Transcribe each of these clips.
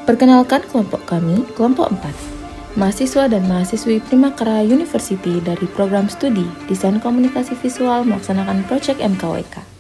Perkenalkan kelompok kami, kelompok 4. Mahasiswa dan mahasiswi Primakara University dari program studi Desain Komunikasi Visual melaksanakan proyek MKWK.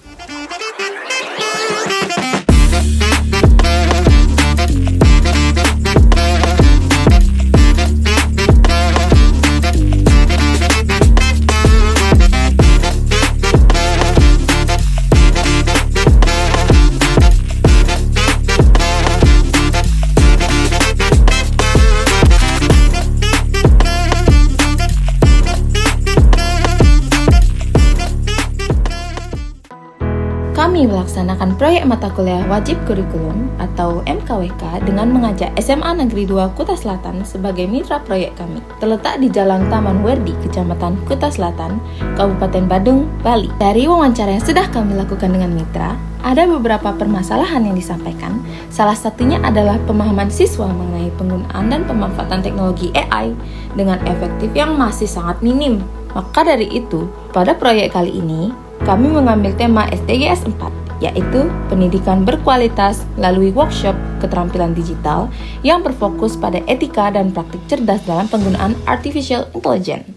Kami melaksanakan proyek mata kuliah wajib kurikulum atau MKWK dengan mengajak SMA Negeri 2 Kuta Selatan sebagai mitra proyek kami. Terletak di Jalan Taman Werdi, Kecamatan Kuta Selatan, Kabupaten Badung, Bali. Dari wawancara yang sudah kami lakukan dengan mitra, ada beberapa permasalahan yang disampaikan. Salah satunya adalah pemahaman siswa mengenai penggunaan dan pemanfaatan teknologi AI dengan efektif yang masih sangat minim. Maka dari itu, pada proyek kali ini, kami mengambil tema SDGs 4, yaitu pendidikan berkualitas melalui workshop keterampilan digital yang berfokus pada etika dan praktik cerdas dalam penggunaan artificial intelligence.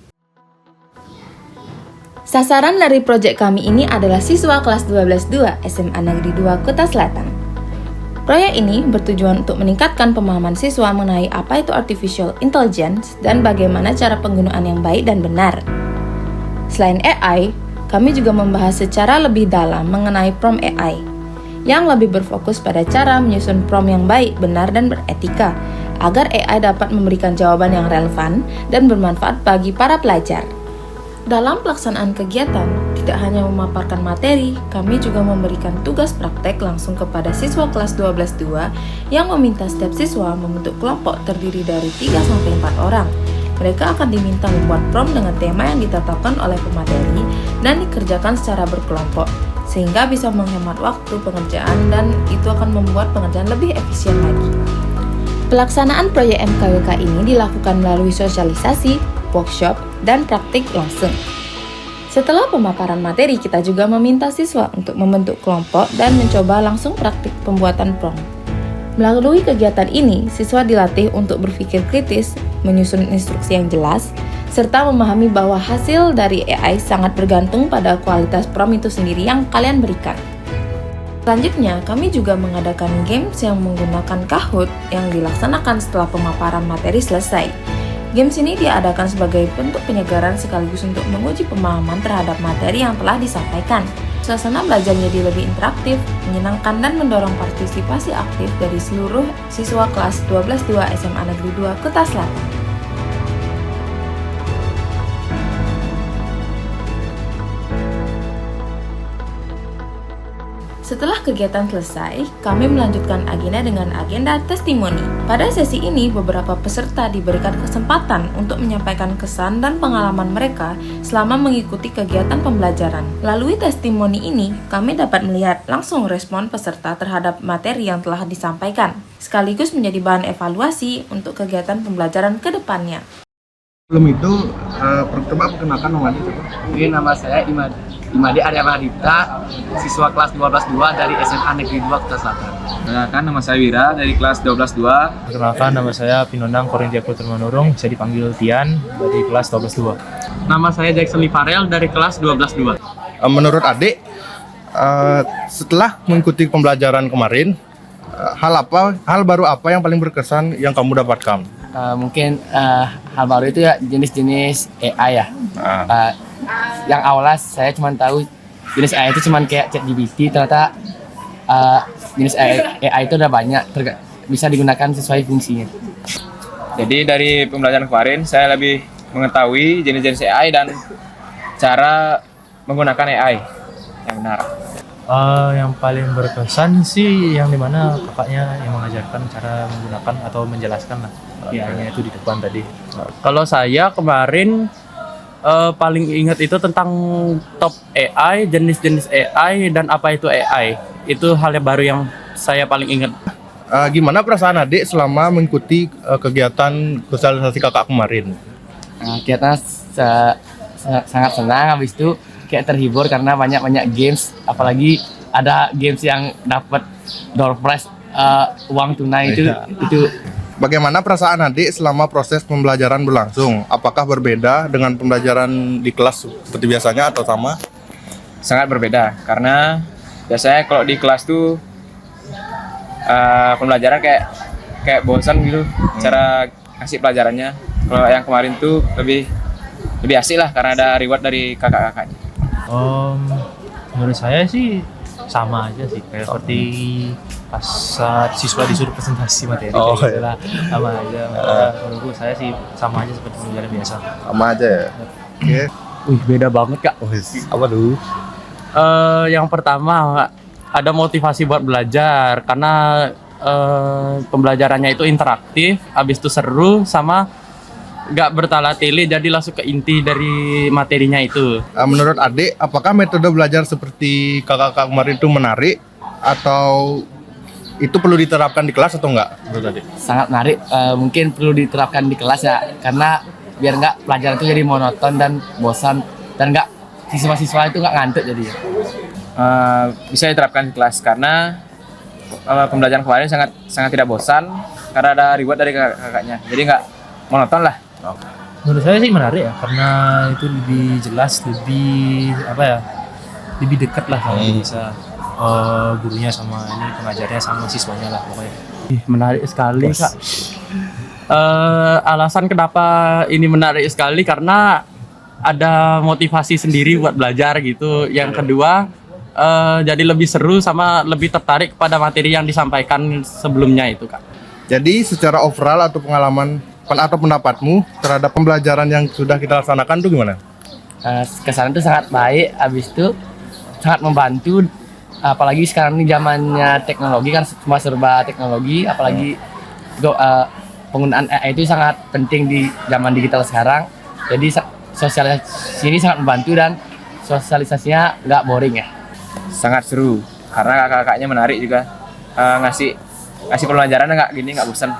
Sasaran dari proyek kami ini adalah siswa kelas 12-2 SMA Negeri 2 Kuta Selatan. Proyek ini bertujuan untuk meningkatkan pemahaman siswa mengenai apa itu artificial intelligence dan bagaimana cara penggunaan yang baik dan benar. Selain AI, kami juga membahas secara lebih dalam mengenai prompt AI, yang lebih berfokus pada cara menyusun prompt yang baik, benar, dan beretika, agar AI dapat memberikan jawaban yang relevan dan bermanfaat bagi para pelajar. Dalam pelaksanaan kegiatan, tidak hanya memaparkan materi, kami juga memberikan tugas praktek langsung kepada siswa kelas 12-2 yang meminta setiap siswa membentuk kelompok terdiri dari 3-4 orang. Mereka akan diminta membuat prompt dengan tema yang ditetapkan oleh pemateri dan dikerjakan secara berkelompok, sehingga bisa menghemat waktu pengerjaan dan itu akan membuat pengerjaan lebih efisien lagi. Pelaksanaan proyek MKWK ini dilakukan melalui sosialisasi, workshop, dan praktik langsung. Setelah pemaparan materi, kita juga meminta siswa untuk membentuk kelompok dan mencoba langsung praktik pembuatan prompt. Melalui kegiatan ini, siswa dilatih untuk berpikir kritis, menyusun instruksi yang jelas, serta memahami bahwa hasil dari AI sangat bergantung pada kualitas prompt itu sendiri yang kalian berikan. Selanjutnya, kami juga mengadakan games yang menggunakan Kahoot yang dilaksanakan setelah pemaparan materi selesai. Games ini diadakan sebagai bentuk penyegaran sekaligus untuk menguji pemahaman terhadap materi yang telah disampaikan. Suasana belajar jadi lebih interaktif, menyenangkan, dan mendorong partisipasi aktif dari seluruh siswa kelas 12-2 SMA Negeri 2 Kuta Selatan. Setelah kegiatan selesai, kami melanjutkan agenda dengan agenda testimoni. Pada sesi ini, beberapa peserta diberikan kesempatan untuk menyampaikan kesan dan pengalaman mereka selama mengikuti kegiatan pembelajaran. Melalui testimoni ini, kami dapat melihat langsung respon peserta terhadap materi yang telah disampaikan, sekaligus menjadi bahan evaluasi untuk kegiatan pembelajaran ke depannya. Sebelum itu, coba perkenalkan nama Anda. Mungkin nama saya Imade Arya Radita, siswa kelas 12-2 dari SMA Negeri 2 Kuta Selatan. Perkenalkan, nama saya Wira dari kelas 12-2. Perkenalkan, nama saya Pinondang Korintia Putermanurung, bisa dipanggil Tian dari kelas 12-2. Nama saya Jackson Livarel dari kelas 12-2. Menurut adik, setelah mengikuti pembelajaran kemarin, hal baru apa yang paling berkesan yang kamu dapatkan? Mungkin hal baru itu ya jenis-jenis AI ya. Yang awalnya saya cuma tahu jenis AI itu cuma kayak ChatGPT, ternyata jenis AI itu udah banyak, bisa digunakan sesuai fungsinya. Jadi dari pembelajaran kemarin saya lebih mengetahui jenis-jenis AI dan cara menggunakan AI yang benar. Yang paling berkesan sih yang dimana kakaknya yang mengajarkan cara menggunakan atau menjelaskan lah AI-nya itu di depan tadi. Kalau saya kemarin paling ingat itu tentang top AI, jenis-jenis AI, dan apa itu AI. Itu hal yang baru yang saya paling ingat. Gimana perasaan adik selama mengikuti kegiatan sosialisasi kakak kemarin? Kita sangat senang, habis itu kayak terhibur karena banyak games, apalagi ada games yang dapat door prize uang tunai itu Iya. itu Bagaimana perasaan adik selama proses pembelajaran berlangsung? Apakah berbeda dengan pembelajaran di kelas seperti biasanya atau sama? Sangat berbeda karena biasanya kalau di kelas tuh pembelajaran kayak bosan gitu cara kasih pelajarannya. Kalau yang kemarin tuh lebih asik lah karena ada reward dari kakak-kakaknya. Menurut saya sih sama aja sih, kayak seperti pas saat siswa disuruh presentasi materi Oh, kayak gitu iya. lah, sama aja. Menurutku saya sih sama aja seperti pembelajaran biasa. Sama aja ya. Oke. Wih, beda banget Kak. Apa dulu? Yang pertama ada motivasi buat belajar karena pembelajarannya itu interaktif, habis itu seru sama nggak bertala-tili, jadi langsung ke inti dari materinya itu. Menurut adik, apakah metode belajar seperti kakak-kakak kemarin itu menarik atau itu perlu diterapkan di kelas atau enggak? Menurut adik? sangat menarik. Mungkin perlu diterapkan di kelas ya, karena biar nggak pelajaran itu jadi monoton dan bosan dan nggak siswa-siswa itu nggak ngantuk jadi. Bisa diterapkan di kelas karena pembelajaran kemarin sangat tidak bosan karena ada reward dari kakak-kakaknya. Jadi nggak monoton lah. Menurut saya sih menarik ya, karena itu lebih jelas, lebih apa ya, lebih dekat lah kalau bisa gurunya sama ini pengajarnya sama siswanya lah pokoknya. Ih, menarik sekali Kak. Alasan kenapa ini menarik sekali karena ada motivasi sendiri buat belajar gitu. Yang kedua jadi lebih seru sama lebih tertarik pada materi yang disampaikan sebelumnya itu Kak. Jadi secara overall atau pengalaman atau pendapatmu terhadap pembelajaran yang sudah kita laksanakan itu gimana? Kesan itu sangat baik, habis itu sangat membantu, apalagi sekarang ini zamannya teknologi kan semua serba teknologi, apalagi penggunaan AI itu sangat penting di zaman digital sekarang. Jadi sosialisasi ini sangat membantu dan sosialisasinya nggak boring ya. Sangat seru karena kakak-kakaknya menarik juga, ngasih pembelajaran nggak bosan.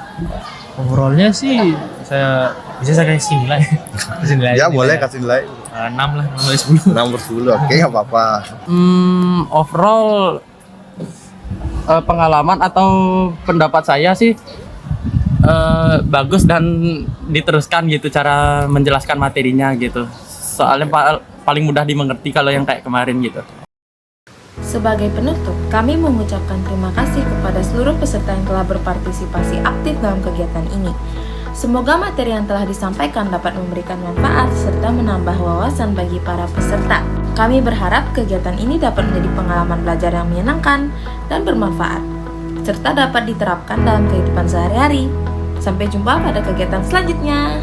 Overallnya sih saya kasih nilai. Kasih nilai. Ya boleh kasih nilai 6 lah, 6 dari 10. 6/10. Oke, nggak apa-apa. Overall pengalaman atau pendapat saya sih bagus dan diteruskan gitu cara menjelaskan materinya gitu. Soalnya paling mudah dimengerti kalau yang kayak kemarin gitu. Sebagai penutup, kami mengucapkan terima kasih kepada seluruh peserta yang telah berpartisipasi aktif dalam kegiatan ini. Semoga materi yang telah disampaikan dapat memberikan manfaat serta menambah wawasan bagi para peserta. Kami berharap kegiatan ini dapat menjadi pengalaman belajar yang menyenangkan dan bermanfaat, serta dapat diterapkan dalam kehidupan sehari-hari. Sampai jumpa pada kegiatan selanjutnya.